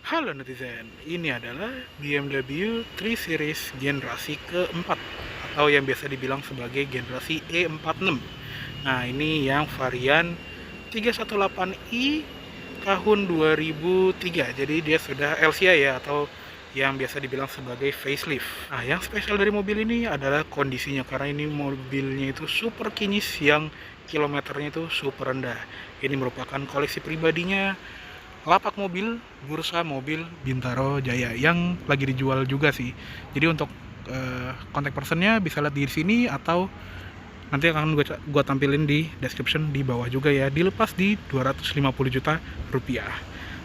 Halo netizen, ini adalah BMW 3 Series generasi keempat atau yang biasa dibilang sebagai generasi E46. Nah, ini yang varian 318i tahun 2003. Jadi dia sudah LCI ya, atau yang biasa dibilang sebagai facelift. Nah, yang spesial dari mobil ini adalah kondisinya, karena ini mobilnya itu super kinyis yang kilometernya itu super rendah. Ini merupakan koleksi pribadinya lapak mobil Bursa Mobil Bintaro Jaya yang lagi dijual juga sih. Jadi untuk kontak personnya bisa lihat di sini, atau nanti akan gue tampilin di description di bawah juga ya. Dilepas di 250 juta rupiah.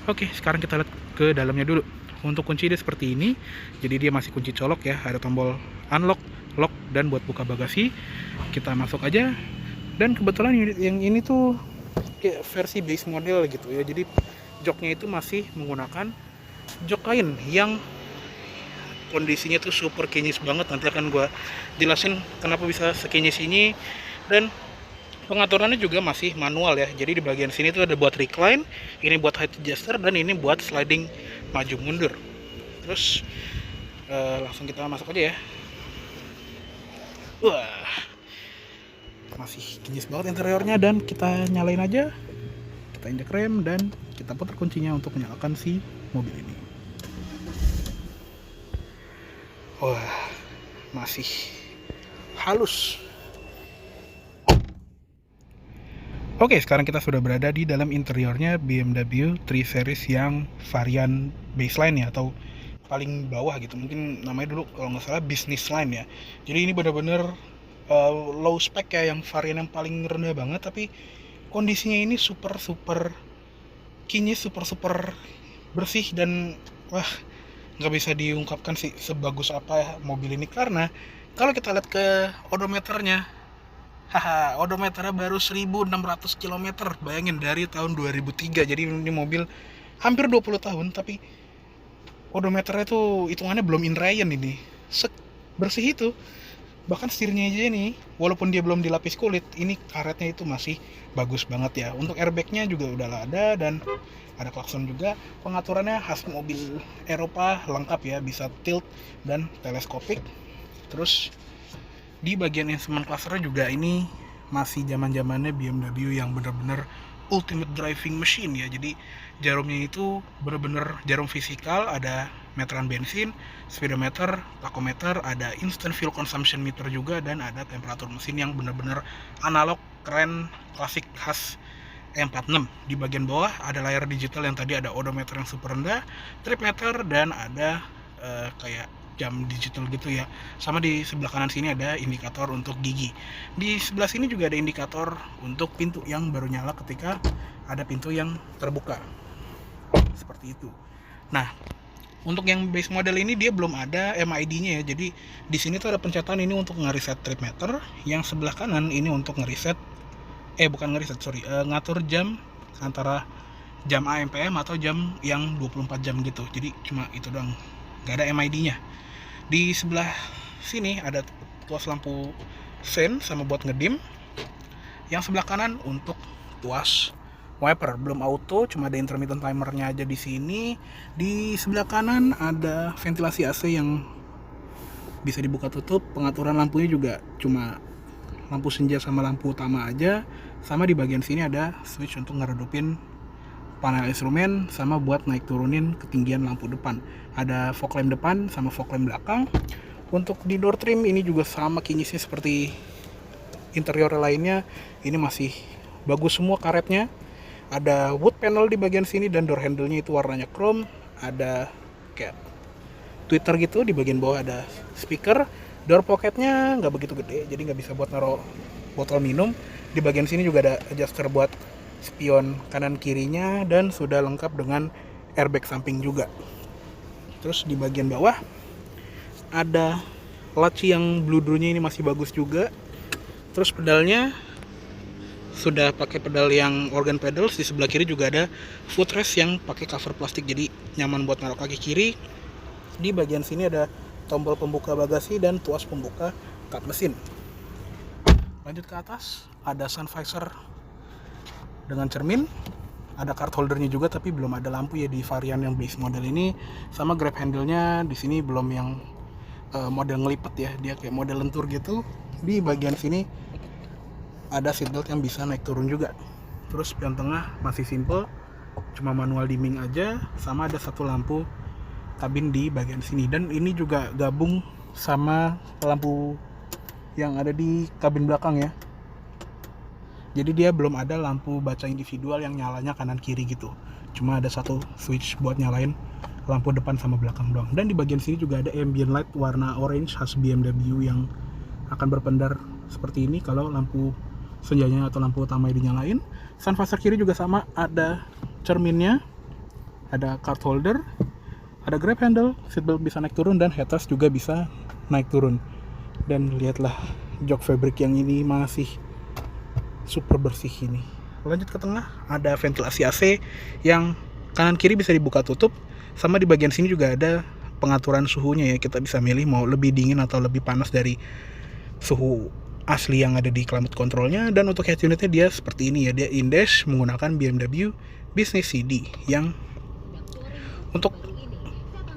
Oke, sekarang kita lihat ke dalamnya dulu. Untuk kunci dia seperti ini. Jadi dia masih kunci colok ya. Ada tombol unlock, lock, dan buat buka bagasi. Kita masuk aja. Dan kebetulan unit yang ini tuh kayak versi base model gitu ya. Jadi joknya itu masih menggunakan jok kain yang kondisinya tuh super kinyis banget. Nanti akan gue jelasin kenapa bisa sekinyis ini. Dan pengaturannya juga masih manual ya. Jadi di bagian sini tuh ada buat recline, ini buat height adjuster, dan ini buat sliding maju mundur. Terus langsung kita masuk aja ya. Wah, masih kinyis banget interiornya. Dan kita nyalain aja, kita injek rem, dan kita putar kuncinya untuk menyalakan si mobil ini. Wah, masih halus. Oke, sekarang kita sudah berada di dalam interiornya BMW 3 Series yang varian baseline ya, atau paling bawah gitu. Mungkin namanya dulu kalau nggak salah business line ya. Jadi ini benar-benar low spec ya, yang varian yang paling rendah banget, tapi kondisinya ini super kinyis, super bersih. Dan wah, nggak bisa diungkapkan sih sebagus apa ya mobil ini. Karena kalau kita lihat ke odometernya, haha, odometernya baru 1600 km. Bayangin, dari tahun 2003. Jadi ini mobil hampir 20 tahun, tapi odometernya tuh hitungannya belum inrayan ini. Bersih itu. Bahkan setirnya aja nih, walaupun dia belum dilapis kulit, ini karetnya itu masih bagus banget ya. Untuk airbagnya juga udah ada, dan ada klakson juga. Pengaturannya khas mobil Eropa, lengkap ya, bisa tilt dan teleskopik. Terus di bagian instrument cluster juga ini masih zaman-zamannya BMW yang bener-bener ultimate driving machine ya. Jadi jarumnya itu bener-bener jarum fisikal, ada meteran bensin, speedometer, tachometer, ada instant fuel consumption meter juga, dan ada temperatur mesin yang bener-bener analog, keren, klasik, khas E46. Di bagian bawah ada layar digital yang tadi ada odometer yang super rendah, trip meter, dan ada kayak jam digital gitu ya. Sama di sebelah kanan sini ada indikator untuk gigi. Di sebelah sini juga ada indikator untuk pintu yang baru nyala ketika ada pintu yang terbuka. Seperti itu. Nah, untuk yang base model ini dia belum ada MID-nya ya. Jadi di sini tuh ada pencetatan ini untuk ngereset trip meter. Yang sebelah kanan ini untuk ngereset ngatur jam antara jam AM PM atau jam yang 24 jam gitu. Jadi cuma itu doang, nggak ada MID-nya. Di sebelah sini ada tuas lampu sen sama buat ngedim. Yang sebelah kanan untuk tuas wiper, belum auto, cuma ada intermittent timernya aja di sini. Di sebelah kanan ada ventilasi AC yang bisa dibuka tutup. Pengaturan lampunya juga cuma lampu senja sama lampu utama aja. Sama di bagian sini ada switch untuk ngeredupin panel instrumen, sama buat naik turunin ketinggian lampu depan. Ada fog lamp depan sama fog lamp belakang. Untuk di door trim ini juga sama kinyisnya seperti interior lainnya. Ini masih bagus semua karetnya. Ada wood panel di bagian sini, dan door handle-nya itu warnanya chrome. Ada kayak tweeter gitu. Di bagian bawah ada speaker. Door pocketnya nggak begitu gede, jadi nggak bisa buat naruh botol minum. Di bagian sini juga ada adjuster buat spion kanan kirinya, dan sudah lengkap dengan airbag samping juga. Terus di bagian bawah ada laci yang bludrunya ini masih bagus juga. Terus pedalnya sudah pakai pedal yang organ pedals. Di sebelah kiri juga ada footrest yang pakai cover plastik, jadi nyaman buat naruh kaki kiri. Di bagian sini ada tombol pembuka bagasi dan tuas pembuka kap mesin. Lanjut ke atas, ada sun visor dengan cermin, Ada card holdernya juga, tapi belum ada lampu ya di varian yang base model ini. Sama grab handle-nya di sini belum yang model ngelipet ya, dia kayak model lentur gitu. Di bagian sini ada seatbelt yang bisa naik turun juga. Terus spion tengah masih simple, cuma manual dimming aja, sama ada satu lampu kabin di bagian sini. Dan ini juga gabung sama lampu yang ada di kabin belakang ya. Jadi dia belum ada lampu baca individual yang nyalanya kanan kiri gitu. Cuma ada satu switch buat nyalain lampu depan sama belakang doang. Dan di bagian sini juga ada ambient light warna orange khas BMW yang akan berpendar seperti ini kalau lampu senjanya atau lampu utama dinyalain. Sun visor kiri juga sama, ada cerminnya, ada card holder, ada grab handle, seatbelt bisa naik turun, dan headrest juga bisa naik turun. Dan lihatlah jok fabric yang ini masih super bersih ini. Lanjut ke tengah, ada ventilasi AC yang kanan kiri bisa dibuka tutup, sama di bagian sini juga ada pengaturan suhunya ya. Kita bisa milih mau lebih dingin atau lebih panas dari suhu asli yang ada di climate controlnya. Dan untuk head unitnya dia seperti ini ya, dia in-dash menggunakan BMW Business CD yang untuk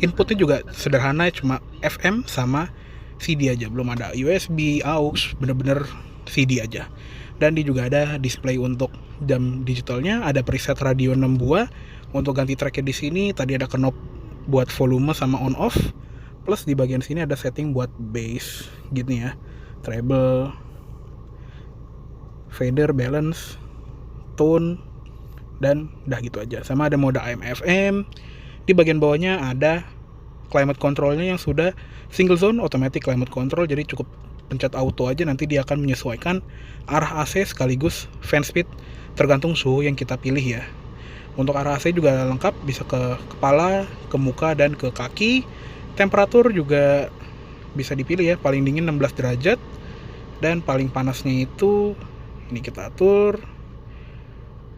inputnya juga sederhana, cuma FM sama CD aja, belum ada USB, AUX, bener-bener CD aja. Dan dia juga ada display untuk jam digitalnya, ada preset radio 6 buah. Untuk ganti tracknya di sini tadi ada knob buat volume sama on off. Plus di bagian sini ada setting buat bass gini ya, treble, fader, balance, tone, dan udah gitu aja. Sama ada mode AM FM. Di bagian bawahnya ada climate controlnya yang sudah single zone automatic climate control, jadi cukup pencet auto aja, nanti dia akan menyesuaikan arah AC sekaligus fan speed tergantung suhu yang kita pilih ya. Untuk arah AC juga lengkap, bisa ke kepala, ke muka, dan ke kaki. Temperatur juga bisa dipilih ya, paling dingin 16 derajat, dan paling panasnya itu ini kita atur.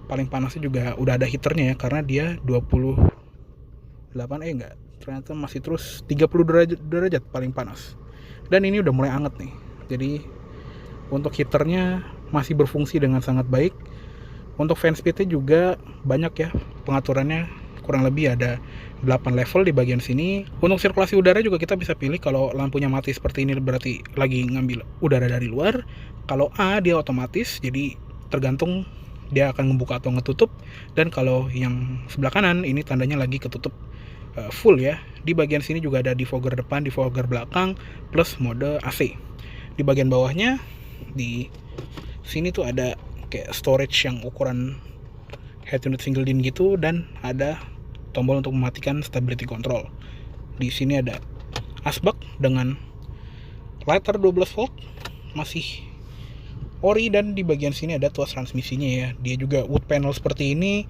Paling panasnya juga udah ada heaternya ya, karena dia 28 enggak, ternyata masih terus 30 derajat paling panas. Dan ini udah mulai anget nih, jadi untuk heaternya masih berfungsi dengan sangat baik. Untuk fan speednya juga banyak ya pengaturannya, kurang lebih ada 8 level di bagian sini. Untuk sirkulasi udara juga kita bisa pilih, kalau lampunya mati seperti ini berarti lagi ngambil udara dari luar. Kalau A dia otomatis, jadi tergantung dia akan membuka atau ngetutup. Dan kalau yang sebelah kanan ini tandanya lagi ketutup full ya. Di bagian sini juga ada defogger depan, defogger belakang, plus mode AC. Di bagian bawahnya di sini tuh ada kayak storage yang ukuran head unit single din gitu, dan ada tombol untuk mematikan stability control. Di sini ada asbak dengan lighter 12 volt, masih ori. Dan di bagian sini ada tuas transmisinya ya, dia juga wood panel seperti ini.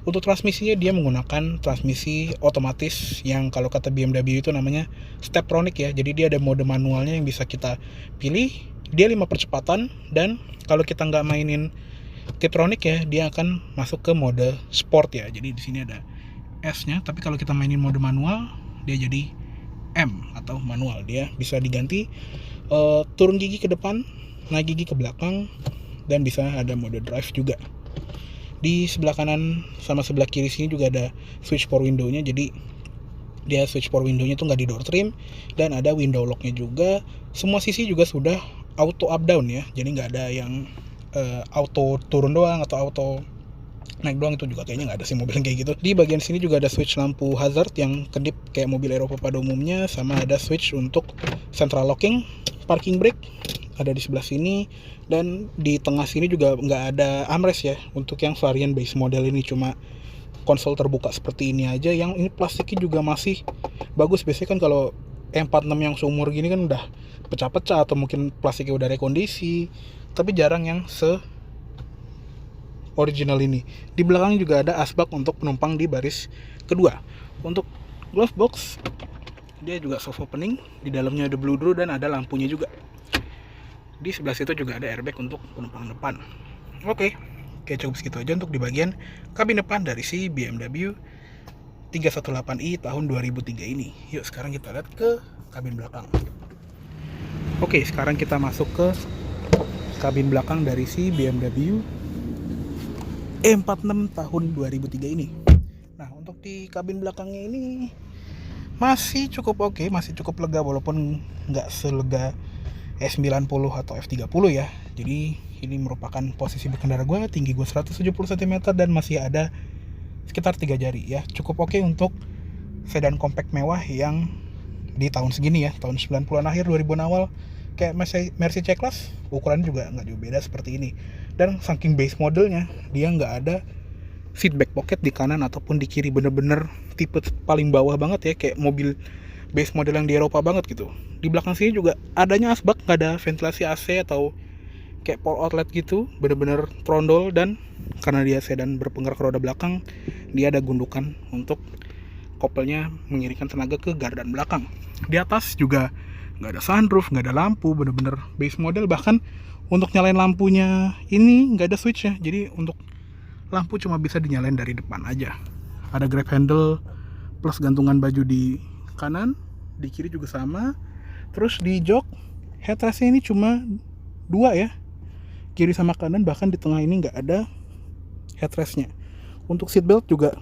Untuk transmisinya dia menggunakan transmisi otomatis yang kalau kata BMW itu namanya Steptronic ya, jadi dia ada mode manualnya yang bisa kita pilih. Dia 5 percepatan, dan kalau kita nggak mainin Tiptronic ya, dia akan masuk ke mode sport ya, jadi di sini ada S-nya. Tapi kalau kita mainin mode manual, dia jadi M atau manual. Dia bisa diganti turun gigi ke depan, naik gigi ke belakang, dan bisa ada mode drive juga. Di sebelah kanan sama sebelah kiri sini juga ada switch power window-nya, jadi dia switch power window-nya tuh nggak di door trim, dan ada window lock-nya juga. Semua sisi juga sudah auto up down ya, jadi nggak ada yang auto turun doang atau auto naik doang, itu juga kayaknya nggak ada sih mobil yang kayak gitu. Di bagian sini juga ada switch lampu hazard yang kedip kayak mobil Eropa pada umumnya, sama ada switch untuk central locking. Parking brake ada di sebelah sini, dan di tengah sini juga nggak ada armrest ya untuk yang varian base model ini, cuma konsol terbuka seperti ini aja. Yang ini plastiknya juga masih bagus, biasanya kan kalau E46 yang seumur gini kan udah pecah-pecah atau mungkin plastiknya udah rekondisi, tapi jarang yang se original ini. Di belakang juga ada asbak untuk penumpang di baris kedua. Untuk glove box dia juga soft opening, di dalamnya ada blue door dan ada lampunya juga. Di sebelah situ juga ada airbag untuk penumpang depan. Oke, cukup segitu aja untuk di bagian kabin depan dari si BMW 318i tahun 2003 ini. Yuk sekarang kita lihat ke kabin belakang. Oke, sekarang kita masuk ke kabin belakang dari si BMW E46 tahun 2003 ini. Nah, untuk di kabin belakangnya ini masih cukup oke, masih cukup lega walaupun nggak selega E90 atau F30 ya. Jadi ini merupakan posisi berkendara gue, tinggi gue 170 cm dan masih ada sekitar 3 jari ya. Cukup oke untuk sedan compact mewah yang di tahun segini ya, tahun 90-an akhir 2000-an awal. Kayak Mercy C-Class, ukuran juga nggak jauh beda seperti ini. Dan saking base modelnya, dia nggak ada seat back pocket di kanan ataupun di kiri, bener-bener tipe paling bawah banget ya, kayak mobil base model yang di Eropa banget gitu. Di belakang sini juga adanya asbak, nggak ada ventilasi AC atau kayak power outlet gitu, bener-bener trondol. Dan karena dia sedan berpenggerak roda belakang, dia ada gundukan untuk kopelnya mengirimkan tenaga ke gardan belakang. Di atas juga nggak ada sunroof, nggak ada lampu, bener-bener base model. Bahkan untuk nyalain lampunya ini nggak ada switch ya, jadi untuk lampu cuma bisa dinyalain dari depan aja. Ada grab handle plus gantungan baju di kanan, di kiri juga sama. Terus di jok headrestnya ini cuma 2 ya, kiri sama kanan, bahkan di tengah ini nggak ada headrestnya. Untuk seatbelt juga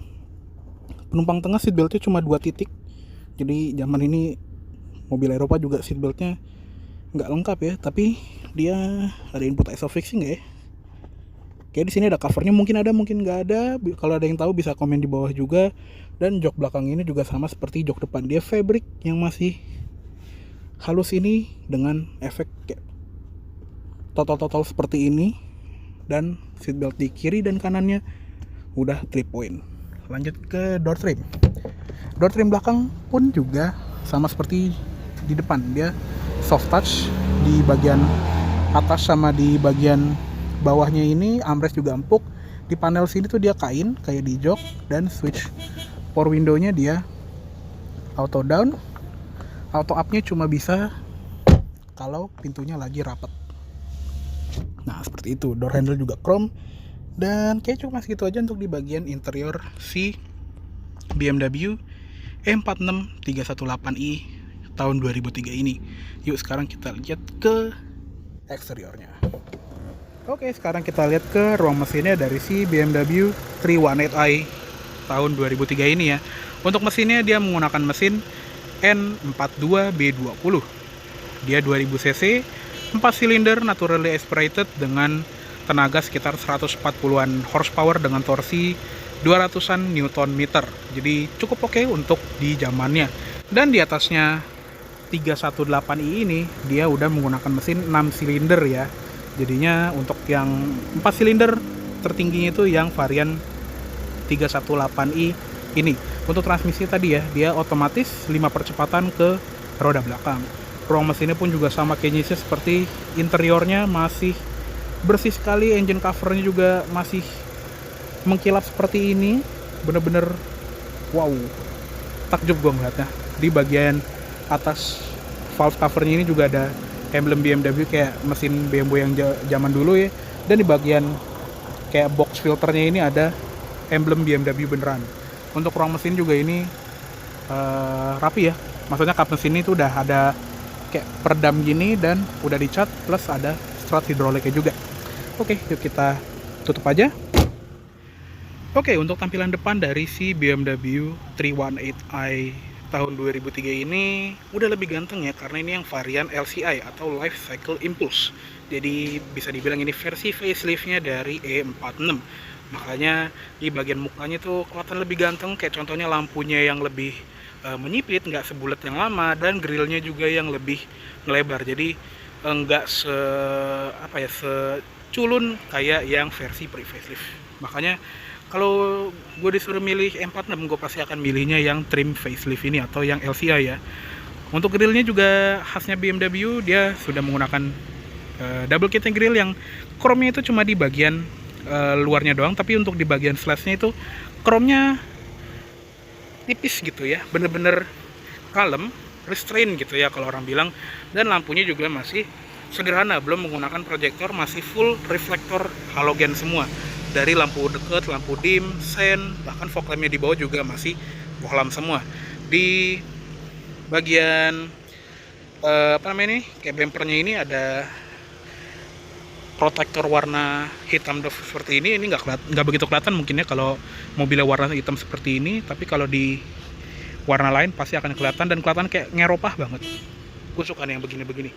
penumpang tengah seatbeltnya cuma 2 titik. Jadi zaman ini mobil Eropa juga seatbeltnya nggak lengkap ya, tapi dia ada input ISOFIX nggak ya? Kayak di sini ada covernya, mungkin ada, mungkin nggak ada. Kalau ada yang tahu bisa komen di bawah juga. Dan jok belakang ini juga sama seperti jok depan, dia fabric yang masih halus ini dengan efek kayak totol seperti ini. Dan seatbelt di kiri dan kanannya udah 3 point. Lanjut ke door trim. Door trim belakang pun juga sama seperti di depan, dia soft touch di bagian atas sama di bagian bawahnya ini. Armrest juga empuk. Di panel sini tuh dia kain kayak di jok. Dan switch power window-nya dia auto down, auto up-nya cuma bisa kalau pintunya lagi rapat. Nah seperti itu. Door handle juga chrome. Dan kayak cuma segitu aja untuk di bagian interior si BMW E46 318i tahun 2003 ini. Yuk sekarang kita lihat ke eksteriornya. Oke, sekarang kita lihat ke ruang mesinnya dari si BMW 318i tahun 2003 ini ya. Untuk mesinnya dia menggunakan mesin N42B20. Dia 2000 cc, 4 silinder naturally aspirated dengan tenaga sekitar 140-an horsepower dengan torsi 200-an Newton meter. Jadi cukup oke untuk di zamannya. Dan di atasnya 318i ini dia udah menggunakan mesin 6 silinder ya. Jadinya untuk yang 4 silinder tertingginya itu yang varian 318i ini. Untuk transmisi tadi ya, dia otomatis 5 percepatan ke roda belakang. Ruang mesinnya pun juga sama kayak Genesis, seperti interiornya masih bersih sekali. Engine covernya juga masih mengkilap seperti ini. Bener-bener wow, takjub gue ngeliatnya. Di bagian atas valve covernya ini juga ada emblem BMW kayak mesin BMW yang zaman dulu ya. Dan di bagian kayak box filternya ini ada emblem BMW beneran. Untuk ruang mesin juga ini rapi ya. Maksudnya kap mesin ini tuh udah ada kayak peredam gini dan udah dicat, plus ada strut hidroliknya juga. Oke, yuk kita tutup aja. Oke, untuk tampilan depan dari si BMW 318i tahun 2003 ini udah lebih ganteng ya, karena ini yang varian LCI atau Life Cycle Impulse. Jadi bisa dibilang ini versi faceliftnya dari E46. Makanya di bagian mukanya tuh kelihatan lebih ganteng, kayak contohnya lampunya yang lebih menyipit, nggak sebulat yang lama, dan grillnya juga yang lebih melebar. Jadi nggak seculun kayak yang versi pre-facelift. Makanya kalau gue disuruh milih E46, gue pasti akan milihnya yang trim facelift ini atau yang LCI ya. Untuk grillnya juga khasnya BMW, dia sudah menggunakan double kitting grill yang chrome-nya itu cuma di bagian luarnya doang, tapi untuk di bagian slashnya itu chrome-nya tipis gitu ya, bener-bener kalem, restrain gitu ya kalau orang bilang. Dan lampunya juga masih sederhana, belum menggunakan proyektor, masih full reflektor halogen semua. Dari lampu deket, lampu dim, sen, bahkan fog lampnya di bawah juga masih bohlam semua. Di bagian kayak bempernya ini ada protektor warna hitam doff seperti ini nggak begitu kelihatan mungkin ya kalau mobilnya warna hitam seperti ini, tapi kalau di warna lain pasti akan kelihatan, dan kelihatan kayak ngeropah banget. Gue suka nih yang begini-begini.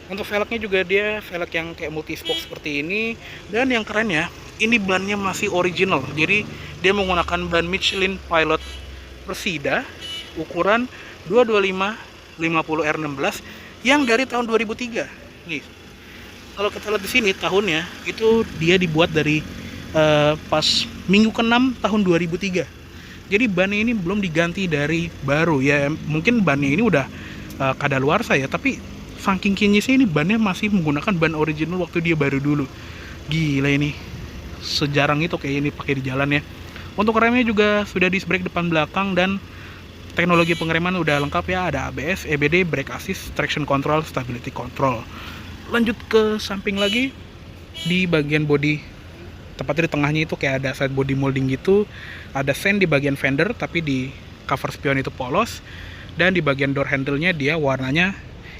Untuk velgnya juga dia velg yang kayak multi spoke seperti ini, dan yang kerennya ini bannya masih original. Jadi dia menggunakan ban Michelin Pilot Presida ukuran 225 50R16 yang dari tahun 2003. Nih, kalau kita lihat di sini tahunnya itu dia dibuat dari pas minggu ke-6 tahun 2003. Jadi bannya ini belum diganti dari baru ya. Mungkin bannya ini udah kadaluarsa ya, tapi saking kinyisnya ini bannya masih menggunakan ban original waktu dia baru dulu. Gila ini. Sejarang itu kayak ini pakai di jalan ya. Untuk remnya juga sudah disc brake depan belakang, dan teknologi pengereman udah lengkap ya, ada ABS, EBD, brake assist, traction control, stability control. Lanjut ke samping lagi, di bagian bodi, tepatnya di tengahnya itu kayak ada side body molding gitu, ada sen di bagian fender tapi di cover spion itu polos, dan di bagian door handle-nya dia warnanya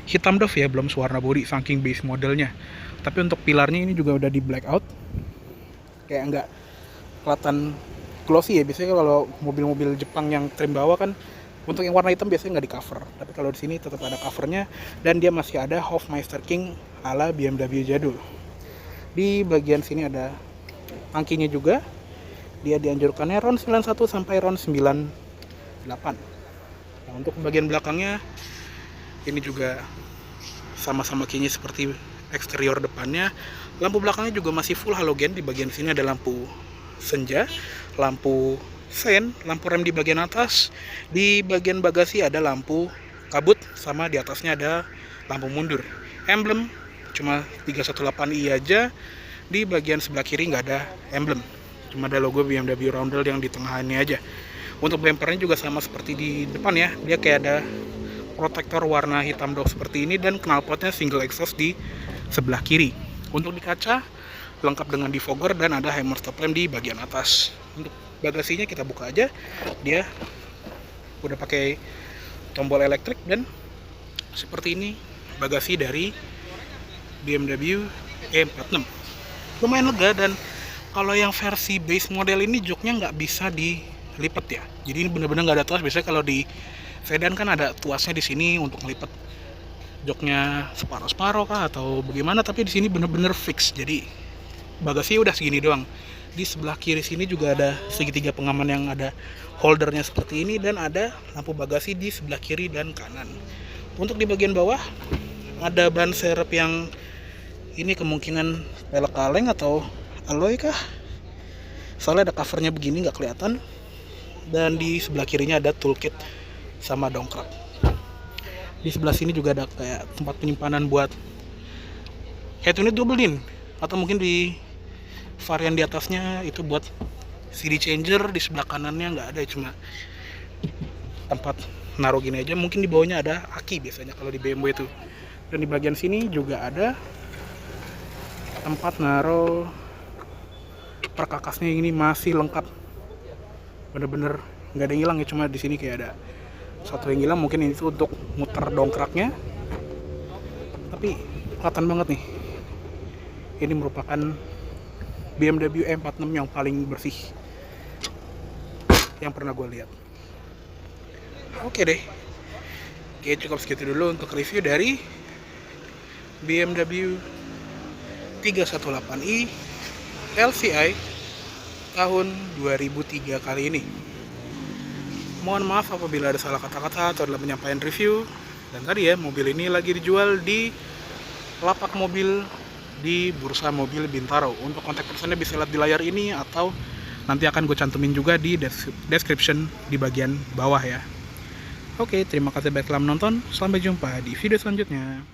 hitam doff ya, belum sewarna body saking base modelnya. Tapi untuk pilarnya ini juga udah di black out, kayak nggak kelihatan glossy ya. Biasanya kalau mobil-mobil Jepang yang trim bawah kan untuk yang warna hitam biasanya nggak di cover, tapi kalau di sini tetap ada covernya, dan dia masih ada Hofmeister King ala BMW jadul. Di bagian sini ada tangkinya juga, dia dianjurkannya round 91 sampai round 98. Nah, untuk bagian belakangnya ini juga sama-sama kayaknya seperti eksterior depannya. Lampu belakangnya juga masih full halogen. Di bagian sini ada lampu senja, lampu sen, lampu rem di bagian atas. Di bagian bagasi ada lampu kabut, sama di atasnya ada lampu mundur. Emblem cuma 318i aja. Di bagian sebelah kiri nggak ada emblem, cuma ada logo BMW Roundel yang di tengah ini aja. Untuk bumpernya juga sama seperti di depan ya, dia kayak ada protektor warna hitam doff seperti ini, dan knalpotnya single exhaust di sebelah kiri. Untuk di kaca lengkap dengan defogger, dan ada hammer stop lamp di bagian atas. Untuk bagasinya kita buka aja, dia udah pakai tombol elektrik, dan seperti ini bagasi dari BMW E46. Lumayan lega, dan kalau yang versi base model ini joknya nggak bisa dilipat ya. Jadi ini bener-bener nggak ada tuas. Biasanya kalau di sedan kan ada tuasnya di sini untuk ngelipet joknya separuh-separuh kah atau bagaimana, tapi di sini bener-bener fix. Jadi bagasi udah segini doang. Di sebelah kiri sini juga ada segitiga pengaman yang ada holdernya seperti ini, dan ada lampu bagasi di sebelah kiri dan kanan. Untuk di bagian bawah ada ban serep yang ini kemungkinan pelek kaleng atau alloy kah, soalnya ada covernya begini nggak kelihatan. Dan di sebelah kirinya ada toolkit sama dongkrak. Di sebelah sini juga ada kayak tempat penyimpanan buat head unit double din, atau mungkin di varian di atasnya itu buat CD changer. Di sebelah kanannya nggak ada, cuma tempat naruh gini aja. Mungkin di bawahnya ada aki biasanya kalau di BMW itu. Dan di bagian sini juga ada tempat naruh perkakasnya, ini masih lengkap, bener-bener nggak ada yang hilang ya. Cuma di sini kayak ada satu yang hilang, mungkin ini tuh untuk muter dongkraknya. Tapi kelihatan banget nih, ini merupakan BMW E46 yang paling bersih yang pernah gue lihat. Oke deh, cukup segitu dulu untuk review dari BMW 318i LCI tahun 2003 kali ini. Mohon maaf apabila ada salah kata-kata atau dalam penyampaian review. Dan tadi ya, mobil ini lagi dijual di lapak mobil di Bursa Mobil Bintaro. Untuk kontak personnya bisa lihat di layar ini, atau nanti akan gue cantumin juga di description di bagian bawah ya. Oke, terima kasih banyak telah menonton. Sampai jumpa di video selanjutnya.